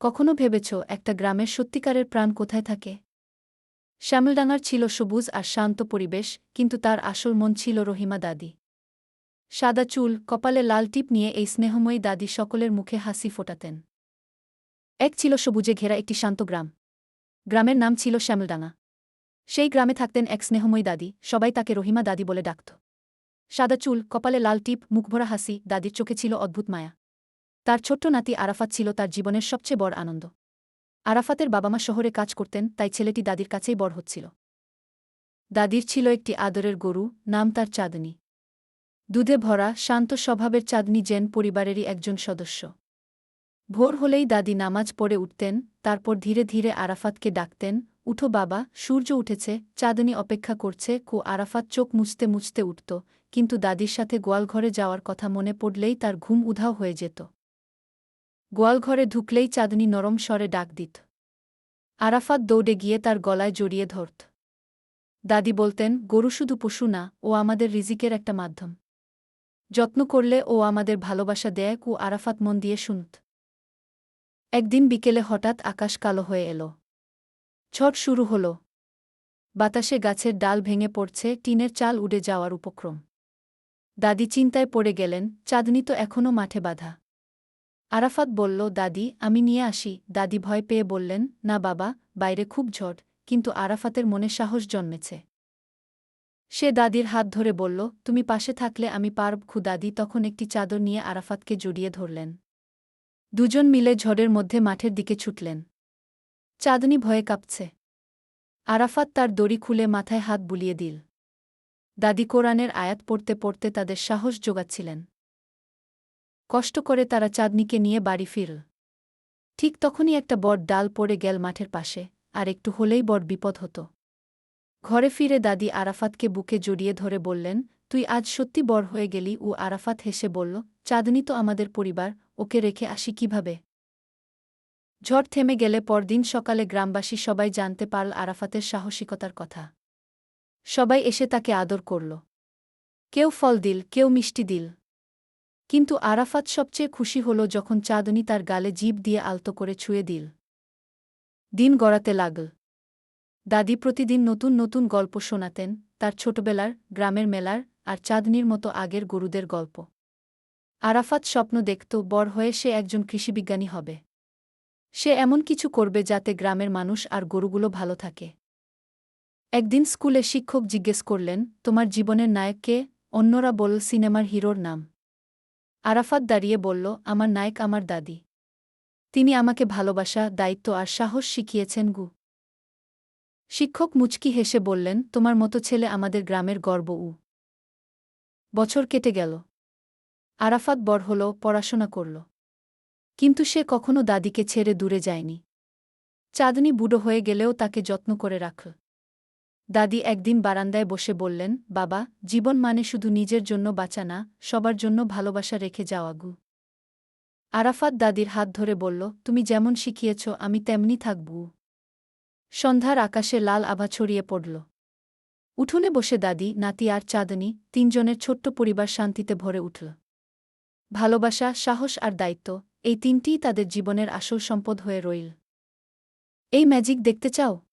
কখনো ভেবেছ একটা গ্রামের সত্যিকারের প্রাণ কোথায় থাকে? শ্যামলডাঙ্গার ছিল সবুজ আর শান্ত পরিবেশ, কিন্তু তার আসল মন ছিল রহিমা দাদি। সাদা চুল, কপালে লাল টিপ নিয়ে এই স্নেহময়ী দাদি সকলের মুখে হাসি ফোটাতেন। এক ছিল সবুজে ঘেরা একটি শান্ত গ্রাম। গ্রামের নাম ছিল শ্যামলডাঙ্গা। সেই গ্রামে থাকতেন এক স্নেহময়ী দাদি, সবাই তাকে রহিমা দাদি বলে ডাকত। সাদা চুল, কপালে লাল টিপ, মুখভরা হাসি, দাদির চোখে ছিল অদ্ভুত মায়া। তার ছোট্ট নাতি আরাফাত ছিল তার জীবনের সবচেয়ে বড় আনন্দ। আরাফাতের বাবা-মা শহরে কাজ করতেন, তাই ছেলেটি দাদির কাছেই বড় হচ্ছিল। দাদির ছিল একটি আদরের গরু, নাম তার চাঁদনি। দুধে ভরা, শান্ত স্বভাবের চাঁদনি যেন পরিবারেরই একজন সদস্য। ভোর হলেই দাদি নামাজ পড়ে উঠতেন, তারপর ধীরে ধীরে আরাফাতকে ডাকতেন, উঠো বাবা, সূর্য উঠেছে। চাঁদনি অপেক্ষা করছে। আরাফাত চোখ মুছতে মুছতে উঠত, কিন্তু দাদির সাথে গোয়ালঘরে যাওয়ার কথা মনে পড়লেই তার ঘুম উধাও হয়ে যেত। গোয়ালঘরে ঢুকলেই চাঁদনি নরম স্বরে ডাক দিত। আরাফাত দৌড়ে গিয়ে তার গলায় জড়িয়ে ধরত। দাদি বলতেন, গরু শুধু পশু না, ও আমাদের রিজিকের একটা মাধ্যম। যত্ন করলে ও আমাদের ভালোবাসা দেয়। আরাফাত মন দিয়ে শুনত। একদিন বিকেলে হঠাৎ আকাশ কালো হয়ে এল। ঝড় শুরু হল। বাতাসে গাছের ডাল ভেঙে পড়ছে, টিনের চাল উড়ে যাওয়ার উপক্রম। দাদি চিন্তায় পড়ে গেলেন, চাঁদনি তো এখনও মাঠে বাঁধা। আরাফাত বলল, দাদি, আমি নিয়ে আসি। দাদি ভয় পেয়ে বললেন, না বাবা, বাইরে খুব ঝড়। কিন্তু আরাফাতের মনে সাহস জন্মেছে। সে দাদির হাত ধরে বলল, তুমি পাশে থাকলে আমি পারব। দাদি তখন একটি চাদর নিয়ে আরাফাতকে জড়িয়ে ধরলেন। দুজন মিলে ঝড়ের মধ্যে মাঠের দিকে ছুটলেন। চাঁদনি ভয়ে কাঁপছে। আরাফাত তার দড়ি খুলে মাথায় হাত বুলিয়ে দিল। দাদি কোরআনের আয়াত পড়তে পড়তে তাদের সাহস জোগাচ্ছিলেন। কষ্ট করে তারা চাঁদনিকে নিয়ে বাড়ি ফিরল। ঠিক তখনই একটা বট ডাল পড়ে গেল মাঠের পাশে, আর একটু হলেই বড় বিপদ হতো। ঘরে ফিরে দাদি আরাফাতকে বুকে জড়িয়ে ধরে বললেন, তুই আজ সত্যি বড় হয়ে গেলি। আরাফাত হেসে বলল, চাঁদনি তো আমাদের পরিবার, ওকে রেখে আসি কিভাবে? ঝড় থেমে গেলে পরদিন সকালে গ্রামবাসী সবাই জানতে পারল আরাফাতের সাহসিকতার কথা। সবাই এসে তাকে আদর করল। কেউ ফল দিল, কেউ মিষ্টি দিল। কিন্তু আরাফাত সবচেয়ে খুশি হল যখন চাঁদনি তার গালে জিভ দিয়ে আলতো করে ছুঁয়ে দিল। দিন গড়াতে লাগল। দাদি প্রতিদিন নতুন নতুন গল্প শোনাতেন, তার ছোটবেলার, গ্রামের মেলার, আর চাঁদনির মতো আগের গরুদের গল্প। আরাফাত স্বপ্ন দেখত, বড় হয়ে সে একজন কৃষিবিজ্ঞানী হবে। সে এমন কিছু করবে যাতে গ্রামের মানুষ আর গরুগুলো ভালো থাকে। একদিন স্কুলে শিক্ষক জিজ্ঞেস করলেন, তোমার জীবনের নায়ক কে? অন্যরা বলল, সিনেমার হিরোর নাম। আরাফাত দাঁড়িয়ে বলল, আমার নায়ক আমার দাদি। তিনি আমাকে ভালোবাসা, দায়িত্ব আর সাহস শিখিয়েছেন। শিক্ষক মুচকি হেসে বললেন, তোমার মতো ছেলে আমাদের গ্রামের গর্ব। বছর কেটে গেল। আরাফাত বড় হল, পড়াশোনা করল। কিন্তু সে কখনো দাদিকে ছেড়ে দূরে যায়নি। চাঁদনি বুড়ো হয়ে গেলেও তাকে যত্ন করে রাখল। দাদি একদিন বারান্দায় বসে বললেন, বাবা, জীবন মানে শুধু নিজের জন্য বাঁচা না, সবার জন্য ভালোবাসা রেখে যাওয়া। আরাফাত দাদির হাত ধরে বলল, তুমি যেমন শিখিয়েছ আমি তেমনি থাকব। সন্ধ্যার আকাশে লাল আভা ছড়িয়ে পড়ল। উঠোনে বসে দাদি, নাতি আর চাঁদনি, তিনজনের ছোট্ট পরিবার শান্তিতে ভরে উঠল। ভালোবাসা, সাহস আর দায়িত্ব, এই তিনটিই তাদের জীবনের আসল সম্পদ হয়ে রইল। এই ম্যাজিক দেখতে চাও?